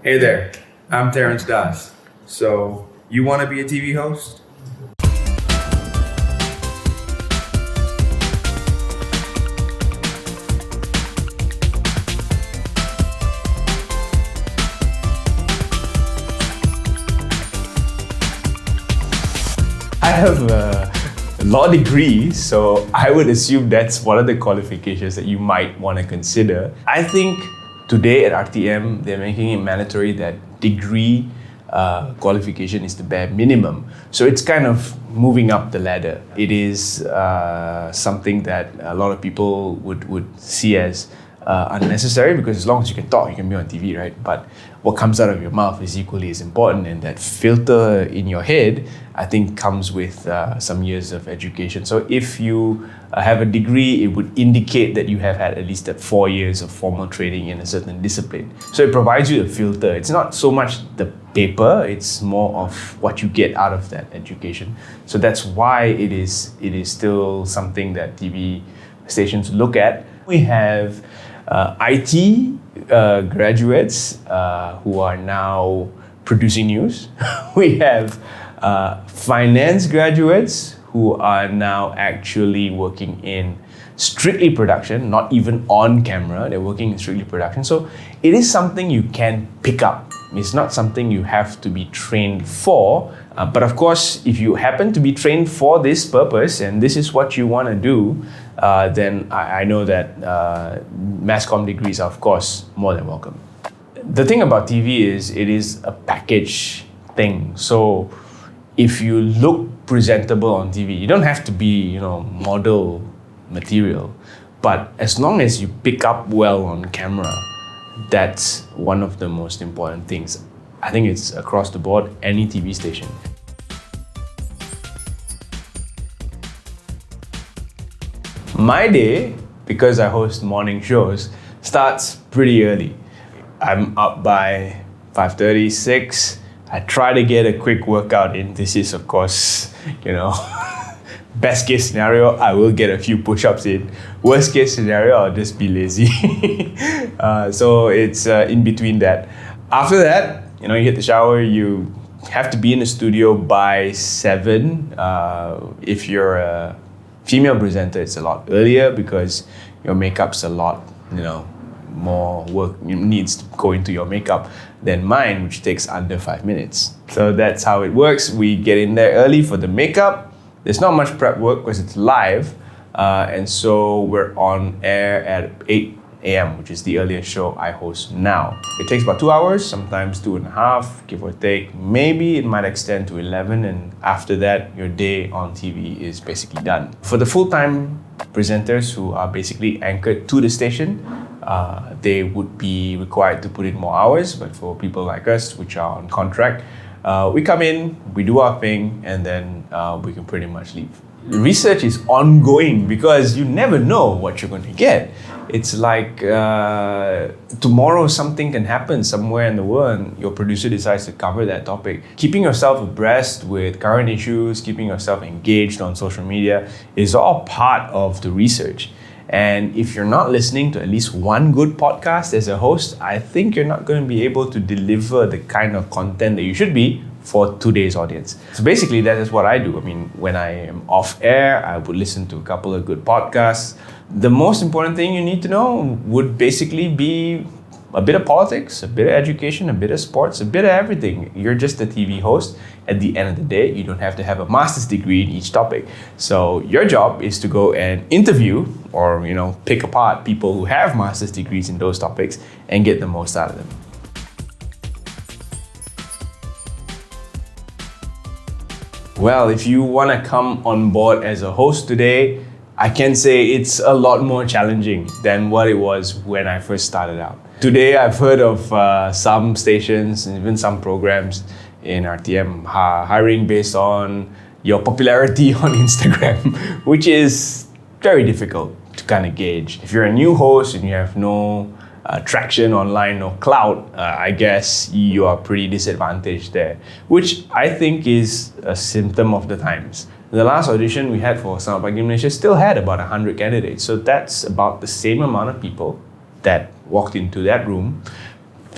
Hey there, I'm Terrence Das. So, you want to be a TV host? I have a law degree, so I would assume that's one of the qualifications that you might want to consider. I think today at RTM, they're making it mandatory that degree qualification is the bare minimum. So it's kind of moving up the ladder. It is something that a lot of people would see as unnecessary, because as long as you can talk, you can be on TV, right? But what comes out of your mouth is equally as important, and that filter in your head, I think, comes with some years of education. So if you have a degree, it would indicate that you have had at least 4 years of formal training in a certain discipline. So it provides you a filter. It's not so much the paper, it's more of what you get out of that education. So that's why it is still something that TV stations look at. We have IT graduates who are now producing news. We have finance graduates who are now actually working in strictly production, not even on camera. They're working in strictly production. So it is something you can pick up. It's not something you have to be trained for. But of course, if you happen to be trained for this purpose and this is what you want to do, then I know that mass comm degrees are, of course, more than welcome. The thing about TV is it is a package thing. So if you look presentable on TV, you don't have to be, model material. But as long as you pick up well on camera, that's one of the most important things. I think it's across the board, any TV station. My day, because I host morning shows, starts pretty early. I'm up by 5:30, 6. I try to get a quick workout in. This is, of course, best case scenario, I will get a few push-ups in. Worst case scenario, I'll just be lazy. So it's in between that. After that, you hit the shower, you have to be in the studio by 7. If you're a female presenter, it's a lot earlier because your makeup's a lot, more work needs to go into your makeup than mine, which takes under 5 minutes. So that's how it works. We get in there early for the makeup. There's not much prep work because it's live. And so we're on air at 8 a.m., which is the earliest show I host now. It takes about 2 hours, sometimes 2.5, give or take. Maybe it might extend to 11, and after that, your day on TV is basically done. For the full-time presenters who are basically anchored to the station, they would be required to put in more hours, but for people like us, which are on contract, we come in, we do our thing, and then we can pretty much leave. Research is ongoing because you never know what you're going to get. It's like tomorrow something can happen somewhere in the world and your producer decides to cover that topic. Keeping yourself abreast with current issues, keeping yourself engaged on social media is all part of the research. And if you're not listening to at least one good podcast as a host, I think you're not going to be able to deliver the kind of content that you should be for today's audience. So basically, that is what I do. I mean, when I am off air, I would listen to a couple of good podcasts. The most important thing you need to know would basically be a bit of politics, a bit of education, a bit of sports, a bit of everything. You're just a TV host. At the end of the day, you don't have to have a master's degree in each topic. So your job is to go and interview or, pick apart people who have master's degrees in those topics and get the most out of them. Well, if you want to come on board as a host today, I can say it's a lot more challenging than what it was when I first started out. Today, I've heard of some stations and even some programs in RTM hiring based on your popularity on Instagram, which is very difficult to kind of gauge. If you're a new host and you have no traction online, no clout, I guess you are pretty disadvantaged there, which I think is a symptom of the times. The last audition we had for Selamat Pagi Malaysia still had about 100 candidates, so that's about the same amount of people that walked into that room,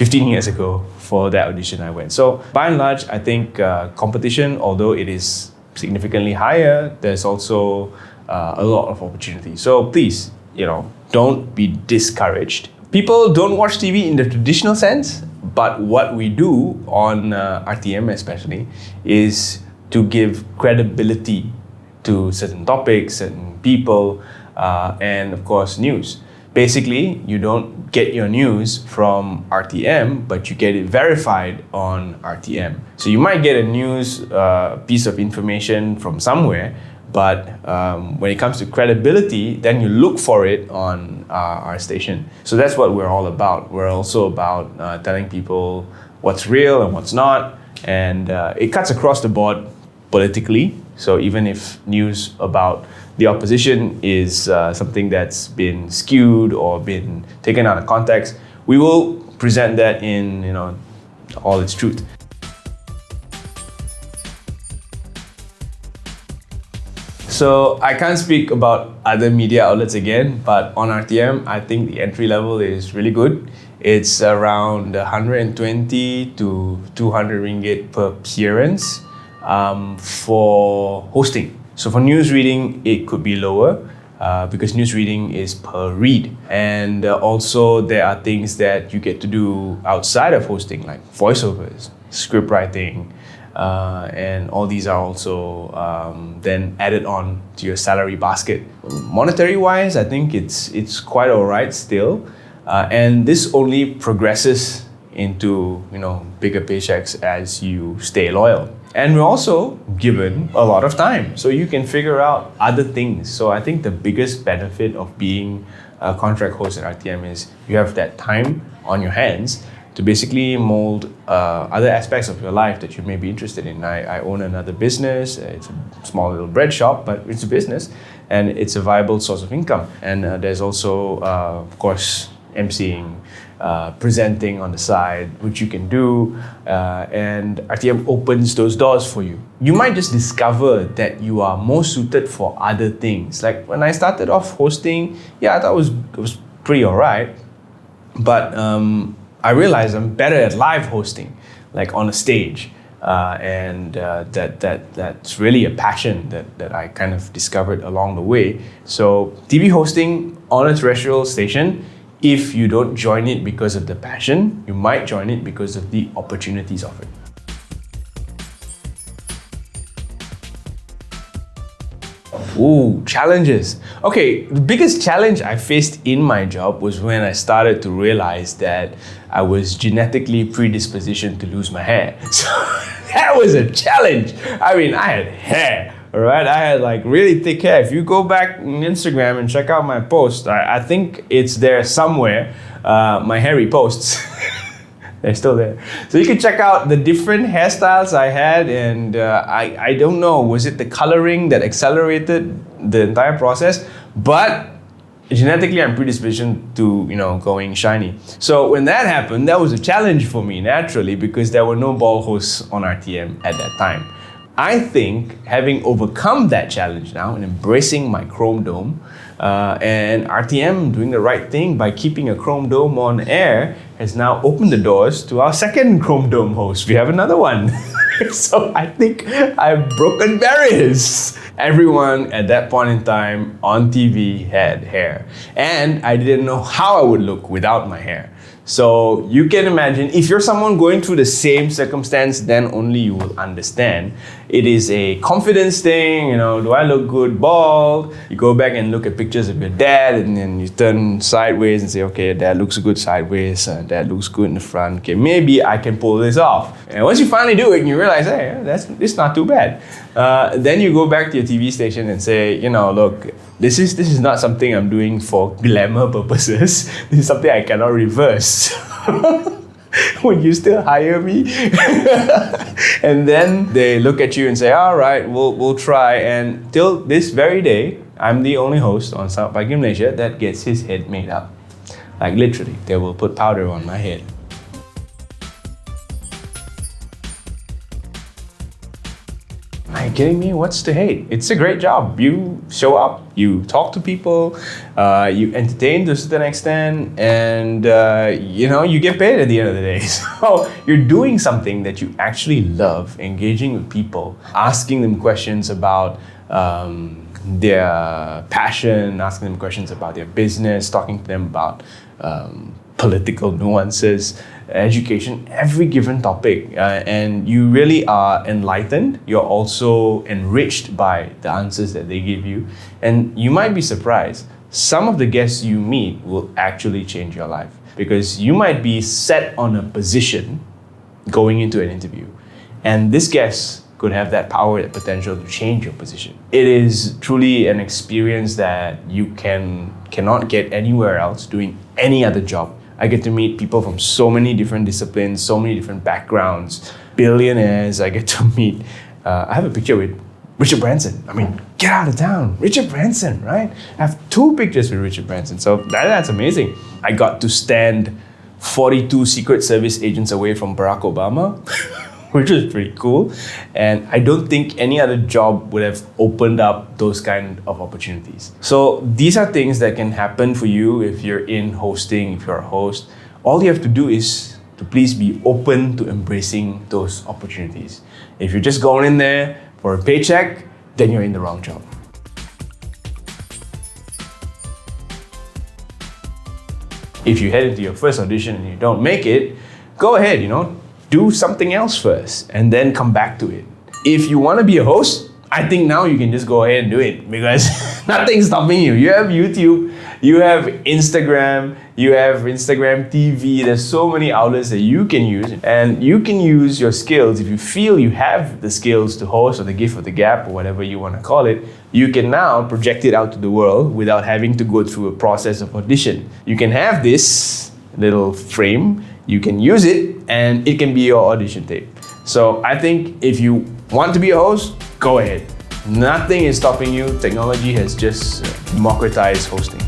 15 years ago for that audition I went. So by and large, I think competition, although it is significantly higher, there's also a lot of opportunity. So please, don't be discouraged. People don't watch TV in the traditional sense, but what we do on RTM especially is to give credibility to certain topics, certain people, and of course news. Basically, you don't get your news from RTM, but you get it verified on RTM. So you might get a news piece of information from somewhere, but when it comes to credibility, then you look for it on our station. So that's what we're all about. We're also about telling people what's real and what's not, and it cuts across the board politically. So even if news about the opposition is something that's been skewed or been taken out of context, we will present that in all its truth. So I can't speak about other media outlets again, but on RTM, I think the entry level is really good. It's around 120 to 200 ringgit per appearance for hosting. So for news reading, it could be lower because news reading is per read. And also there are things that you get to do outside of hosting, like voiceovers, script writing, and all these are also then added on to your salary basket. Monetary wise, I think it's quite alright still. And this only progresses into bigger paychecks as you stay loyal. And we're also given a lot of time, so you can figure out other things. So I think the biggest benefit of being a contract host at RTM is you have that time on your hands to basically mold other aspects of your life that you may be interested in. I own another business. It's a small little bread shop, but it's a business and it's a viable source of income. And there's also, of course, emceeing, presenting on the side, which you can do, and RTM opens those doors for you. You might just discover that you are more suited for other things. Like when I started off hosting, I thought it was pretty alright, but I realized I'm better at live hosting, like on a stage, and that's really a passion that I kind of discovered along the way. So TV hosting on a terrestrial station, if you don't join it because of the passion, you might join it because of the opportunities of it. Ooh, challenges. Okay, the biggest challenge I faced in my job was when I started to realize that I was genetically predispositioned to lose my hair. So that was a challenge. I mean, I had hair. Alright, I had like really thick hair. If you go back on Instagram and check out my post, I think it's there somewhere, my hairy posts. They're still there. So you can check out the different hairstyles I had, and I don't know, was it the coloring that accelerated the entire process? But genetically I'm predisposed to, going shiny. So when that happened, that was a challenge for me naturally because there were no bald hosts on RTM at that time. I think having overcome that challenge now and embracing my chrome dome, and RTM doing the right thing by keeping a chrome dome on air has now opened the doors to our second chrome dome host. We have another one. So I think I've broken barriers. Everyone at that point in time on TV had hair, and I didn't know how I would look without my hair. So you can imagine, if you're someone going through the same circumstance, then only you will understand. It is a confidence thing, do I look good bald? You go back and look at pictures of your dad and then you turn sideways and say, okay, dad looks good sideways, dad looks good in the front, okay, maybe I can pull this off. And once you finally do it and you realize, hey, it's not too bad. Then you go back to your TV station and say, look, this is not something I'm doing for glamour purposes. This is something I cannot reverse. Would you still hire me? And then they look at you and say, all right, we'll try. And till this very day, I'm the only host on Selamat Pagi Malaysia that gets his head made up. Like literally, they will put powder on my head. Are you kidding me? What's to hate? It's a great job. You show up, you talk to people, you entertain to a certain extent, and you get paid at the end of the day. So you're doing something that you actually love, engaging with people, asking them questions about their passion, asking them questions about their business, talking to them about political nuances, education, every given topic. And you really are enlightened. You're also enriched by the answers that they give you. And you might be surprised, some of the guests you meet will actually change your life, because you might be set on a position going into an interview. And this guest could have that power, that potential to change your position. It is truly an experience that you cannot get anywhere else doing any other job. I get to meet people from so many different disciplines, so many different backgrounds, billionaires. I get to meet, I have a picture with Richard Branson. I mean, get out of town, Richard Branson, right? I have 2 pictures with Richard Branson, so that's amazing. I got to stand 42 Secret Service agents away from Barack Obama, which was pretty cool. And I don't think any other job would have opened up those kind of opportunities. So these are things that can happen for you if you're in hosting, if you're a host. All you have to do is to please be open to embracing those opportunities. If you're just going in there for a paycheck, then you're in the wrong job. If you head into your first audition and you don't make it, go ahead, do something else first and then come back to it. If you want to be a host, I think now you can just go ahead and do it, because nothing's stopping you. You have YouTube, you have Instagram TV. There's so many outlets that you can use, and you can use your skills. If you feel you have the skills to host, or the gift of the gap, or whatever you want to call it, you can now project it out to the world without having to go through a process of audition. You can have this little frame, you can use it, and it can be your audition tape. So I think if you want to be a host, go ahead. Nothing is stopping you. Technology has just democratized hosting.